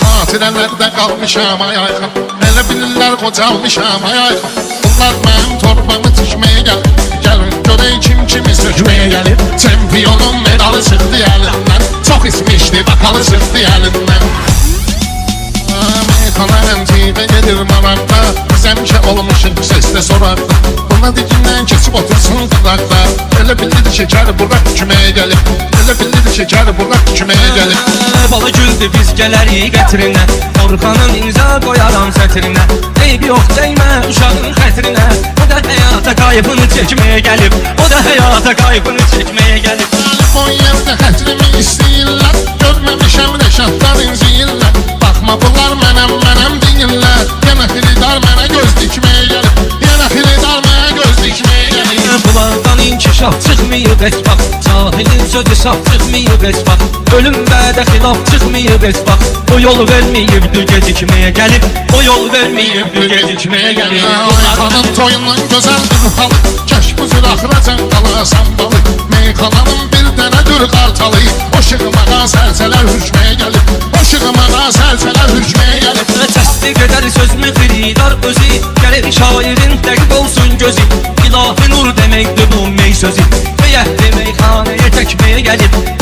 Hatirələrdə qalmışam ay ayxan, elə bilirlər qocalmışam ay ayxan. Bunlar mənim torbamı tikməyə gəlir, gəlin görək kim kimi sökməyə gəlir. Çempionun medalı çıxdı əlindən, çox ismişdi bakalı çıxdı əlindən. Meyxana əmciydə gedir maraqda, biz həmişə olmuşuq səslə soraqda. Buna dikindən keçib otursun qıraqda, elə bilir şəkər buraq küməyə gəlir, elə bilir şəkər buraq küməyə gəlir. Bala güldü biz gələrik qətrinə, Orxanın imza qoyaram sətrinə. Eybi yox dəymə uşağın xətrinə, o da həyata qayıbını çəkməyə gəlib, o da həyata qayıbını çəkməyə gəlib. O yerdə xətrimi istəyirlər, görməmişəm rəşadlar inciyirlər. Baxma bunlar mənəm deyirlər, yenə xilidar mənə göz dikməyə gəlib, yenə xilidar mənə göz dikməyə gəlib. Bunlardan inkişaf çıxmayıb heç bax, cahilin sözü saf çıxmayıb heç bax, ölüm bədə xilaf çıxmayıb heç bax. O yol verməyibdir gecikməyə gəlib, o yol verməyibdir gecikməyə gəlib. Ayxanın toyundan gözəldir halı, kəş bu cür axıracan qalasan balı. Meyxananın bir dənədir qartalı, o şığımağa səlsələr hürkməyə gəlib, o şığımağa səlsələr hürkməyə gəlib. Təsdiq edər sözümü xridar özü, gəlir şairin dəqiq olsun gözü. İlahi nur deməkdir bu mey sözü, bəyəhdi meyxanəyə təkməyə gəlib.